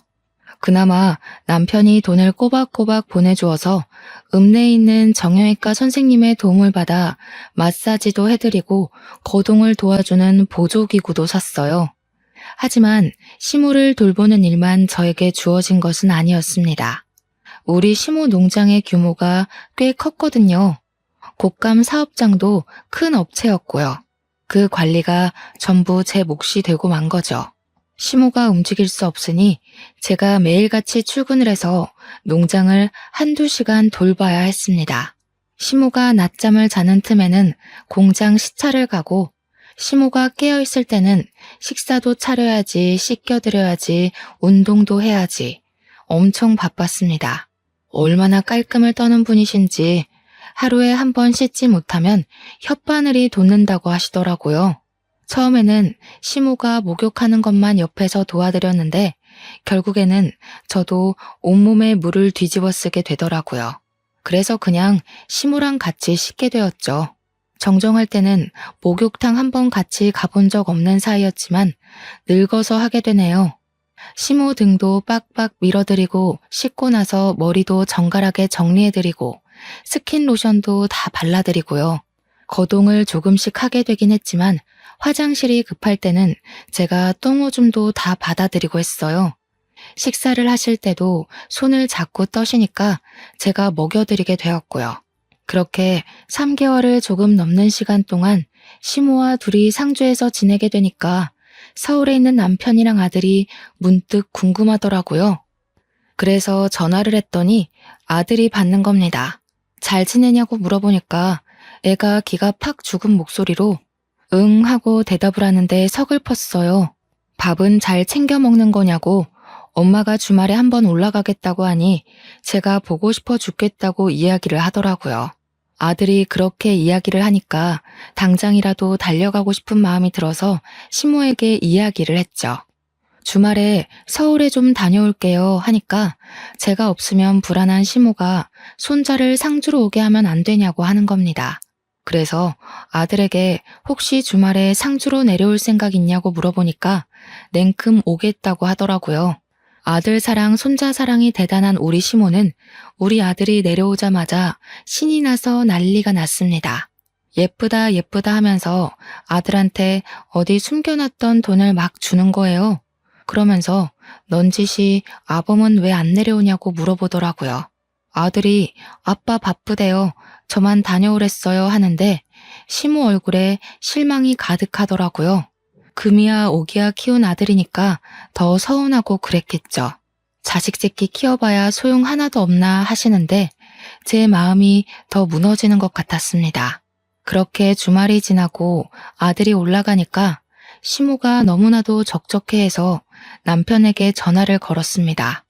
그나마 남편이 돈을 꼬박꼬박 보내주어서 읍내에 있는 정형외과 선생님의 도움을 받아 마사지도 해드리고 거동을 도와주는 보조기구도 샀어요. 하지만 시모를 돌보는 일만 저에게 주어진 것은 아니었습니다. 우리 시모 농장의 규모가 꽤 컸거든요. 곶감 사업장도 큰 업체였고요. 그 관리가 전부 제 몫이 되고 만 거죠. 시모가 움직일 수 없으니 제가 매일같이 출근을 해서 농장을 한두 시간 돌봐야 했습니다. 시모가 낮잠을 자는 틈에는 공장 시차를 가고 시모가 깨어있을 때는 식사도 차려야지, 씻겨드려야지, 운동도 해야지. 엄청 바빴습니다. 얼마나 깔끔을 떠는 분이신지 하루에 한 번 씻지 못하면 혓바늘이 돋는다고 하시더라고요. 처음에는 시모가 목욕하는 것만 옆에서 도와드렸는데 결국에는 저도 온몸에 물을 뒤집어 쓰게 되더라고요. 그래서 그냥 시모랑 같이 씻게 되었죠. 정정할 때는 목욕탕 한 번 같이 가본 적 없는 사이였지만 늙어서 하게 되네요. 시모 등도 빡빡 밀어드리고 씻고 나서 머리도 정갈하게 정리해드리고 스킨 로션도 다 발라드리고요. 거동을 조금씩 하게 되긴 했지만 화장실이 급할 때는 제가 똥오줌도 다 받아드리고 했어요. 식사를 하실 때도 손을 자꾸 떠시니까 제가 먹여드리게 되었고요. 그렇게 3개월을 조금 넘는 시간 동안 시모와 둘이 상주에서 지내게 되니까 서울에 있는 남편이랑 아들이 문득 궁금하더라고요. 그래서 전화를 했더니 아들이 받는 겁니다. 잘 지내냐고 물어보니까 애가 기가 팍 죽은 목소리로 응 하고 대답을 하는데 서글펐어요. 밥은 잘 챙겨 먹는 거냐고 엄마가 주말에 한번 올라가겠다고 하니 제가 보고 싶어 죽겠다고 이야기를 하더라고요. 아들이 그렇게 이야기를 하니까 당장이라도 달려가고 싶은 마음이 들어서 시모에게 이야기를 했죠. 주말에 서울에 좀 다녀올게요 하니까 제가 없으면 불안한 시모가 손자를 상주로 오게 하면 안 되냐고 하는 겁니다. 그래서 아들에게 혹시 주말에 상주로 내려올 생각 있냐고 물어보니까 냉큼 오겠다고 하더라고요. 아들 사랑, 손자 사랑이 대단한 우리 시모는 우리 아들이 내려오자마자 신이 나서 난리가 났습니다. 예쁘다 예쁘다 하면서 아들한테 어디 숨겨놨던 돈을 막 주는 거예요. 그러면서 넌지시 아범은 왜 안 내려오냐고 물어보더라고요. 아들이 아빠 바쁘대요. 저만 다녀오랬어요 하는데 시모 얼굴에 실망이 가득하더라고요. 금이야 오기야 키운 아들이니까 더 서운하고 그랬겠죠. 자식 새끼 키워봐야 소용 하나도 없나 하시는데 제 마음이 더 무너지는 것 같았습니다. 그렇게 주말이 지나고 아들이 올라가니까 시모가 너무나도 적적해해서 남편에게 전화를 걸었습니다.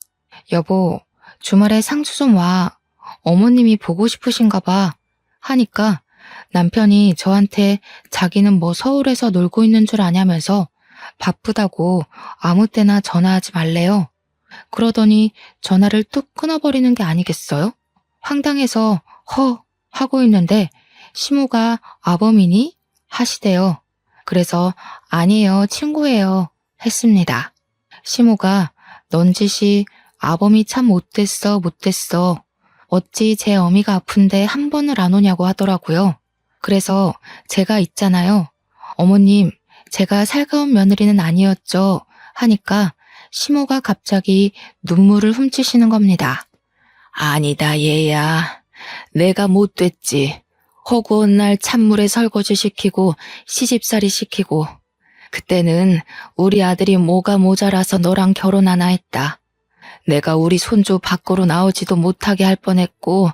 여보, 주말에 상주 좀 와. 어머님이 보고 싶으신가 봐. 하니까 남편이 저한테 자기는 뭐 서울에서 놀고 있는 줄 아냐면서 바쁘다고 아무 때나 전화하지 말래요. 그러더니 전화를 뚝 끊어버리는 게 아니겠어요? 황당해서 허 하고 있는데 시모가 아범이니? 하시대요. 그래서 아니에요, 친구예요 했습니다. 시모가 넌지시 아범이 참 못됐어 못됐어. 어찌 제 어미가 아픈데 한 번을 안 오냐고 하더라고요. 그래서 제가 있잖아요. 어머님, 제가 살가운 며느리는 아니었죠. 하니까 시모가 갑자기 눈물을 훔치시는 겁니다. 아니다 얘야. 내가 못됐지. 허구한 날 찬물에 설거지 시키고 시집살이 시키고 그때는 우리 아들이 뭐가 모자라서 너랑 결혼하나 했다. 내가 우리 손주 밖으로 나오지도 못하게 할 뻔했고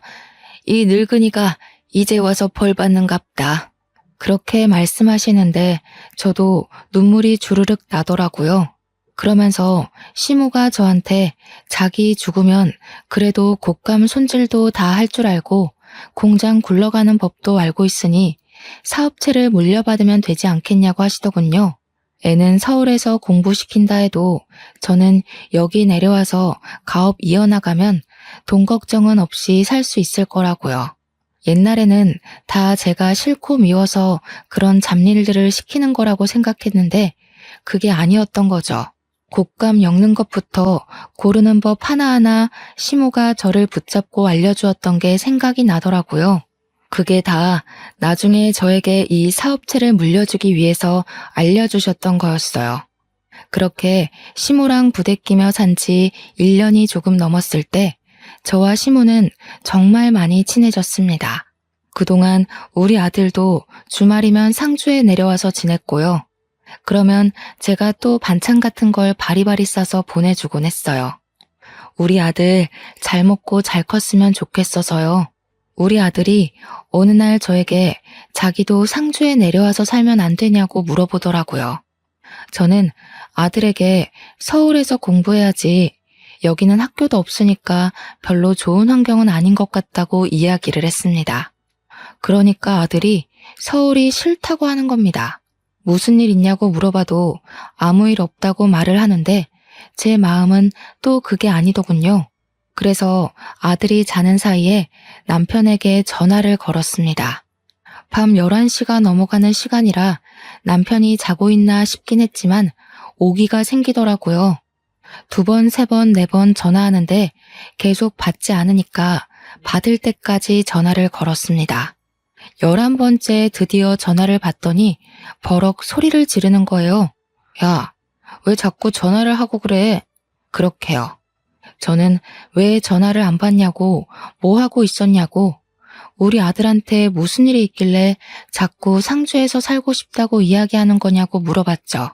이 늙은이가 이제 와서 벌 받는갑다. 그렇게 말씀하시는데 저도 눈물이 주르륵 나더라고요. 그러면서 시모가 저한테 자기 죽으면 그래도 곶감 손질도 다 할 줄 알고 공장 굴러가는 법도 알고 있으니 사업체를 물려받으면 되지 않겠냐고 하시더군요. 애는 서울에서 공부시킨다 해도 저는 여기 내려와서 가업 이어나가면 돈 걱정은 없이 살 수 있을 거라고요. 옛날에는 다 제가 싫고 미워서 그런 잡일들을 시키는 거라고 생각했는데 그게 아니었던 거죠. 곶감 엮는 것부터 고르는 법 하나하나 시모가 저를 붙잡고 알려주었던 게 생각이 나더라고요. 그게 다 나중에 저에게 이 사업체를 물려주기 위해서 알려주셨던 거였어요. 그렇게 시모랑 부대끼며 산 지 1년이 조금 넘었을 때 저와 시모는 정말 많이 친해졌습니다. 그동안 우리 아들도 주말이면 상주에 내려와서 지냈고요. 그러면 제가 또 반찬 같은 걸 바리바리 싸서 보내주곤 했어요. 우리 아들 잘 먹고 잘 컸으면 좋겠어서요. 우리 아들이 어느 날 저에게 자기도 상주에 내려와서 살면 안 되냐고 물어보더라고요. 저는 아들에게 서울에서 공부해야지 여기는 학교도 없으니까 별로 좋은 환경은 아닌 것 같다고 이야기를 했습니다. 그러니까 아들이 서울이 싫다고 하는 겁니다. 무슨 일 있냐고 물어봐도 아무 일 없다고 말을 하는데 제 마음은 또 그게 아니더군요. 그래서 아들이 자는 사이에 남편에게 전화를 걸었습니다. 밤 11시가 넘어가는 시간이라 남편이 자고 있나 싶긴 했지만 오기가 생기더라고요. 2번, 3번, 4번 전화하는데 계속 받지 않으니까 받을 때까지 전화를 걸었습니다. 11번째 드디어 전화를 받더니 버럭 소리를 지르는 거예요. 야, 왜 자꾸 전화를 하고 그래? 그렇게요. 저는 왜 전화를 안 받냐고, 뭐 하고 있었냐고, 우리 아들한테 무슨 일이 있길래 자꾸 상주에서 살고 싶다고 이야기하는 거냐고 물어봤죠.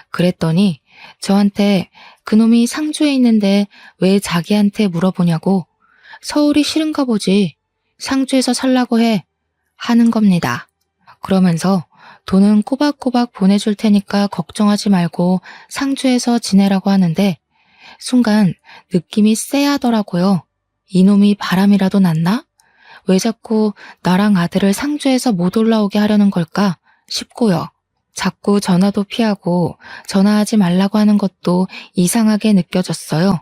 그랬더니 저한테 그놈이 상주에 있는데 왜 자기한테 물어보냐고, 서울이 싫은가 보지, 상주에서 살라고 해, 하는 겁니다. 그러면서 돈은 꼬박꼬박 보내줄 테니까 걱정하지 말고 상주에서 지내라고 하는데 순간 느낌이 쎄하더라고요. 이놈이 바람이라도 났나? 왜 자꾸 나랑 아들을 상주에서 못 올라오게 하려는 걸까 싶고요. 자꾸 전화도 피하고 전화하지 말라고 하는 것도 이상하게 느껴졌어요.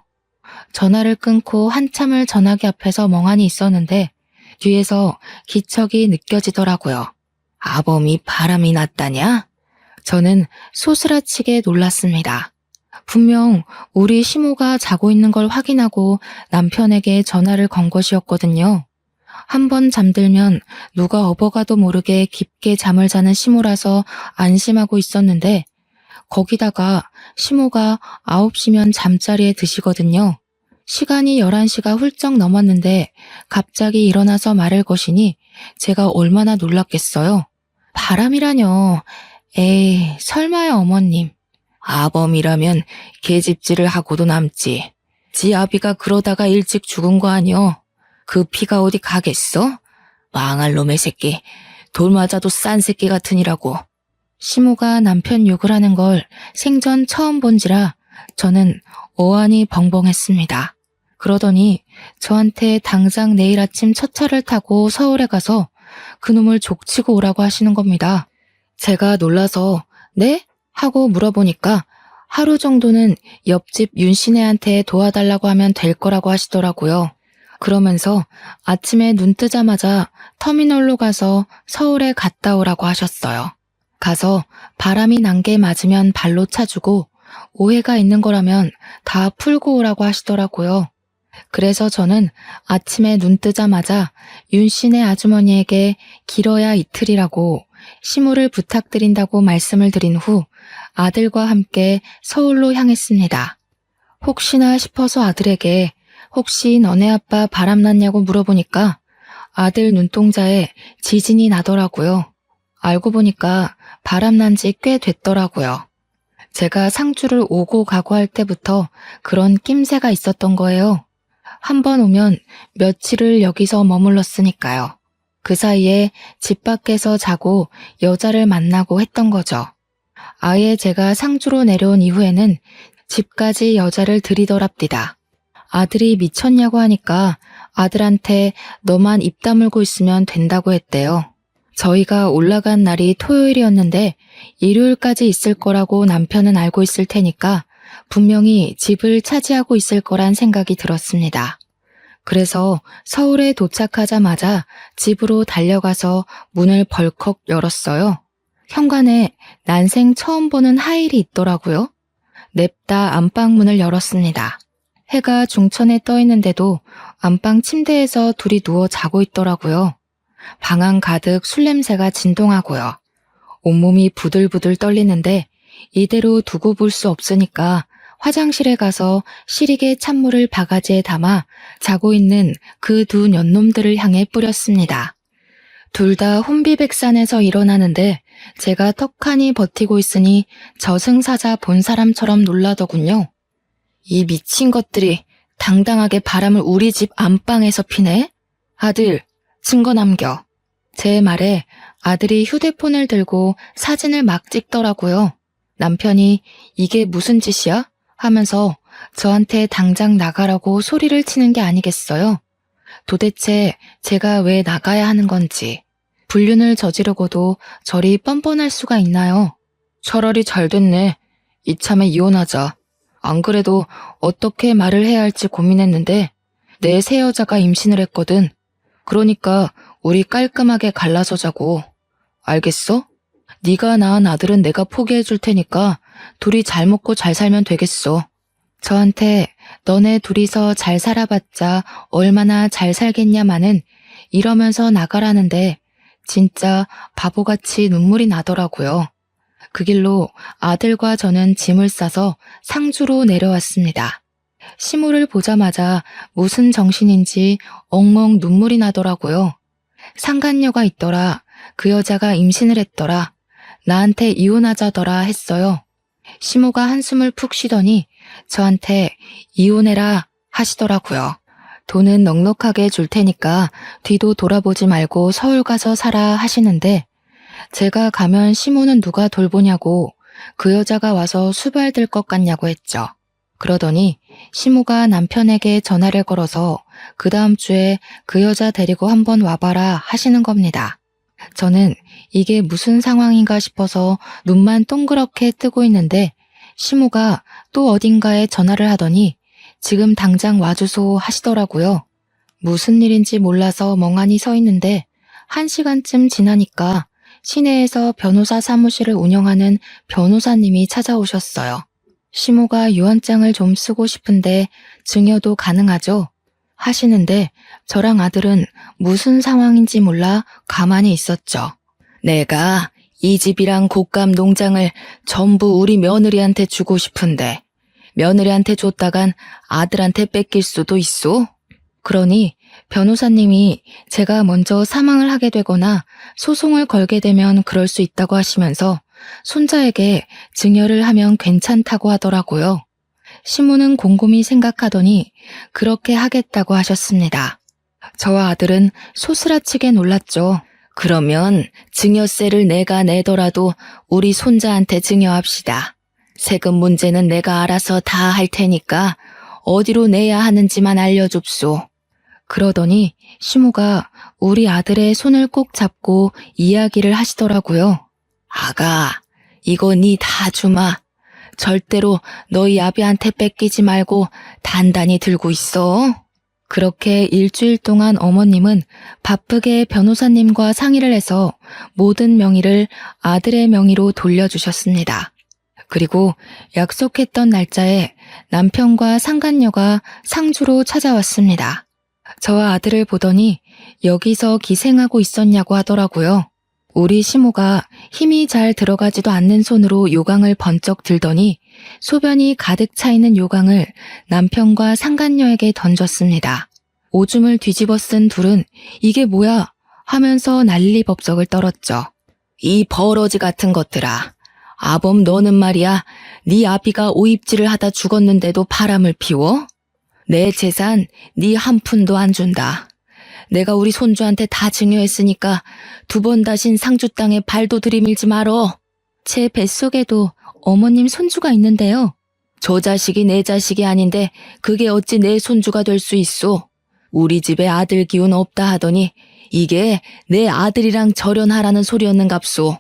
전화를 끊고 한참을 전화기 앞에서 멍하니 있었는데 뒤에서 기척이 느껴지더라고요. 아범이 바람이 났다냐? 저는 소스라치게 놀랐습니다. 분명 우리 시모가 자고 있는 걸 확인하고 남편에게 전화를 건 것이었거든요. 한 번 잠들면 누가 업어가도 모르게 깊게 잠을 자는 시모라서 안심하고 있었는데 거기다가 시모가 9시면 잠자리에 드시거든요. 시간이 11시가 훌쩍 넘었는데 갑자기 일어나서 말을 거시니 제가 얼마나 놀랐겠어요. 바람이라뇨. 에이, 설마요 어머님. 아범이라면 계집질을 하고도 남지. 지 아비가 그러다가 일찍 죽은 거 아니여. 그 피가 어디 가겠어? 망할 놈의 새끼. 돌 맞아도 싼 새끼 같으니라고. 시모가 남편 욕을 하는 걸 생전 처음 본지라 저는 어안이 벙벙했습니다. 그러더니 저한테 당장 내일 아침 첫 차를 타고 서울에 가서 그놈을 족치고 오라고 하시는 겁니다. 제가 놀라서 네? 하고 물어보니까 하루 정도는 옆집 윤씨네한테 도와달라고 하면 될 거라고 하시더라고요. 그러면서 아침에 눈 뜨자마자 터미널로 가서 서울에 갔다 오라고 하셨어요. 가서 바람이 난 게 맞으면 발로 차주고 오해가 있는 거라면 다 풀고 오라고 하시더라고요. 그래서 저는 아침에 눈 뜨자마자 윤씨네 아주머니에게 길어야 이틀이라고 시모를 부탁드린다고 말씀을 드린 후 아들과 함께 서울로 향했습니다. 혹시나 싶어서 아들에게 혹시 너네 아빠 바람났냐고 물어보니까 아들 눈동자에 지진이 나더라고요. 알고 보니까 바람난 지 꽤 됐더라고요. 제가 상주를 오고 가고 할 때부터 그런 낌새가 있었던 거예요. 한 번 오면 며칠을 여기서 머물렀으니까요. 그 사이에 집 밖에서 자고 여자를 만나고 했던 거죠. 아예 제가 상주로 내려온 이후에는 집까지 여자를 들이더랍디다. 아들이 미쳤냐고 하니까 아들한테 너만 입 다물고 있으면 된다고 했대요. 저희가 올라간 날이 토요일이었는데 일요일까지 있을 거라고 남편은 알고 있을 테니까 분명히 집을 차지하고 있을 거란 생각이 들었습니다. 그래서 서울에 도착하자마자 집으로 달려가서 문을 벌컥 열었어요. 현관에 난생 처음 보는 하일이 있더라고요. 냅다 안방문을 열었습니다. 해가 중천에 떠 있는데도 안방 침대에서 둘이 누워 자고 있더라고요. 방안 가득 술 냄새가 진동하고요. 온몸이 부들부들 떨리는데 이대로 두고 볼 수 없으니까 화장실에 가서 시리게 찬물을 바가지에 담아 자고 있는 그 두 년놈들을 향해 뿌렸습니다. 둘 다 혼비백산에서 일어나는데 제가 턱하니 버티고 있으니 저승사자 본 사람처럼 놀라더군요. 이 미친 것들이 당당하게 바람을 우리 집 안방에서 피네? 아들, 증거 남겨. 제 말에 아들이 휴대폰을 들고 사진을 막 찍더라고요. 남편이 이게 무슨 짓이야? 하면서 저한테 당장 나가라고 소리를 치는 게 아니겠어요? 도대체 제가 왜 나가야 하는 건지, 불륜을 저지르고도 저리 뻔뻔할 수가 있나요? 차라리 잘 됐네. 이참에 이혼하자. 안 그래도 어떻게 말을 해야 할지 고민했는데 내 새 여자가 임신을 했거든. 그러니까 우리 깔끔하게 갈라서 자고. 알겠어? 네가 낳은 아들은 내가 포기해 줄 테니까 둘이 잘 먹고 잘 살면 되겠어. 저한테 너네 둘이서 잘 살아봤자 얼마나 잘 살겠냐마는 이러면서 나가라는데 진짜 바보같이 눈물이 나더라고요. 그 길로 아들과 저는 짐을 싸서 상주로 내려왔습니다. 시모를 보자마자 무슨 정신인지 엉엉 눈물이 나더라고요. 상간녀가 있더라. 그 여자가 임신을 했더라. 나한테 이혼하자더라 했어요. 시모가 한숨을 푹 쉬더니 저한테 이혼해라 하시더라고요. 돈은 넉넉하게 줄 테니까 뒤도 돌아보지 말고 서울 가서 살아 하시는데 제가 가면 시모는 누가 돌보냐고 그 여자가 와서 수발될 것 같냐고 했죠. 그러더니 시모가 남편에게 전화를 걸어서 그 다음 주에 그 여자 데리고 한번 와봐라 하시는 겁니다. 저는 이게 무슨 상황인가 싶어서 눈만 동그랗게 뜨고 있는데 시모가 또 어딘가에 전화를 하더니 지금 당장 와주소 하시더라고요. 무슨 일인지 몰라서 멍하니 서 있는데 1시간쯤 지나니까 시내에서 변호사 사무실을 운영하는 변호사님이 찾아오셨어요. 시모가 유언장을 좀 쓰고 싶은데 증여도 가능하죠? 하시는데 저랑 아들은 무슨 상황인지 몰라 가만히 있었죠. 내가 이 집이랑 곡감 농장을 전부 우리 며느리한테 주고 싶은데 며느리한테 줬다간 아들한테 뺏길 수도 있소? 그러니 변호사님이 제가 먼저 사망을 하게 되거나 소송을 걸게 되면 그럴 수 있다고 하시면서 손자에게 증여를 하면 괜찮다고 하더라고요. 시모는 곰곰이 생각하더니 그렇게 하겠다고 하셨습니다. 저와 아들은 소스라치게 놀랐죠. 그러면 증여세를 내가 내더라도 우리 손자한테 증여합시다. 세금 문제는 내가 알아서 다 할 테니까 어디로 내야 하는지만 알려줍소. 그러더니 시모가 우리 아들의 손을 꼭 잡고 이야기를 하시더라고요. 아가, 이거 니 다 주마. 절대로 너희 아비한테 뺏기지 말고 단단히 들고 있어. 그렇게 일주일 동안 어머님은 바쁘게 변호사님과 상의를 해서 모든 명의를 아들의 명의로 돌려주셨습니다. 그리고 약속했던 날짜에 남편과 상간녀가 상주로 찾아왔습니다. 저와 아들을 보더니 여기서 기생하고 있었냐고 하더라고요. 우리 시모가 힘이 잘 들어가지도 않는 손으로 요강을 번쩍 들더니 소변이 가득 차 있는 요강을 남편과 상간녀에게 던졌습니다. 오줌을 뒤집어 쓴 둘은 이게 뭐야 하면서 난리법석을 떨었죠. 이 버러지 같은 것들아. 아범 너는 말이야 네 아비가 오입질을 하다 죽었는데도 바람을 피워? 내 재산 네 한 푼도 안 준다. 내가 우리 손주한테 다 증여했으니까 2번 다신 상주 땅에 발도 들이밀지 말어. 제 뱃속에도 어머님 손주가 있는데요. 저 자식이 내 자식이 아닌데 그게 어찌 내 손주가 될 수 있소. 우리 집에 아들 기운 없다 하더니 이게 내 아들이랑 절연하라는 소리였는갑소.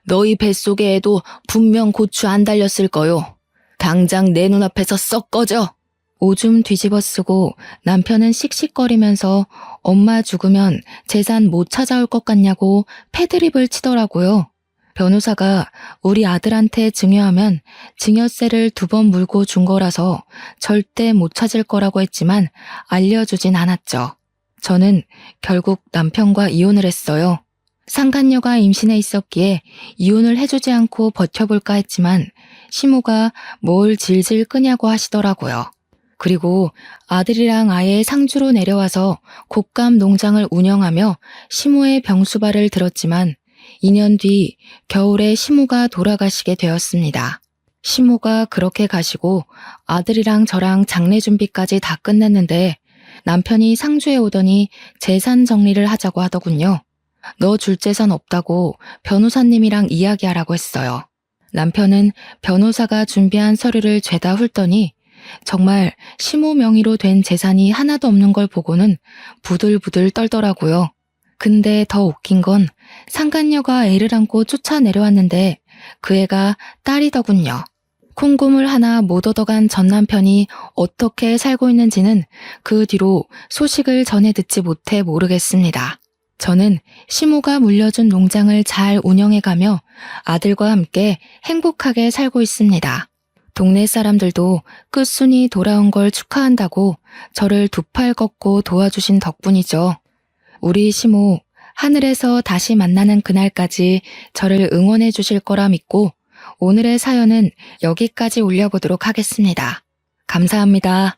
너희 뱃속에 애도 분명 고추 안 달렸을 거요. 당장 내 눈앞에서 썩 꺼져. 오줌 뒤집어 쓰고 남편은 씩씩거리면서 엄마 죽으면 재산 못 찾아올 것 같냐고 패드립을 치더라고요. 변호사가 우리 아들한테 증여하면 증여세를 2번 물고 준 거라서 절대 못 찾을 거라고 했지만 알려주진 않았죠. 저는 결국 남편과 이혼을 했어요. 상간녀가 임신해 있었기에 이혼을 해주지 않고 버텨볼까 했지만 시모가 뭘 질질 끄냐고 하시더라고요. 그리고 아들이랑 아예 상주로 내려와서 곡감 농장을 운영하며 시모의 병수발을 들었지만 2년 뒤 겨울에 시모가 돌아가시게 되었습니다. 시모가 그렇게 가시고 아들이랑 저랑 장례 준비까지 다 끝냈는데 남편이 상주에 오더니 재산 정리를 하자고 하더군요. 너 줄 재산 없다고 변호사님이랑 이야기하라고 했어요. 남편은 변호사가 준비한 서류를 죄다 훑더니 정말 시모 명의로 된 재산이 하나도 없는 걸 보고는 부들부들 떨더라고요. 근데 더 웃긴 건 상간녀가 애를 안고 쫓아 내려왔는데 그 애가 딸이더군요. 콩고물 하나 못 얻어간 전 남편이 어떻게 살고 있는지는 그 뒤로 소식을 전해 듣지 못해 모르겠습니다. 저는 시모가 물려준 농장을 잘 운영해가며 아들과 함께 행복하게 살고 있습니다. 동네 사람들도 끝순이 돌아온 걸 축하한다고 저를 2팔 걷고 도와주신 덕분이죠. 우리 시모 하늘에서 다시 만나는 그날까지 저를 응원해 주실 거라 믿고 오늘의 사연은 여기까지 올려보도록 하겠습니다. 감사합니다.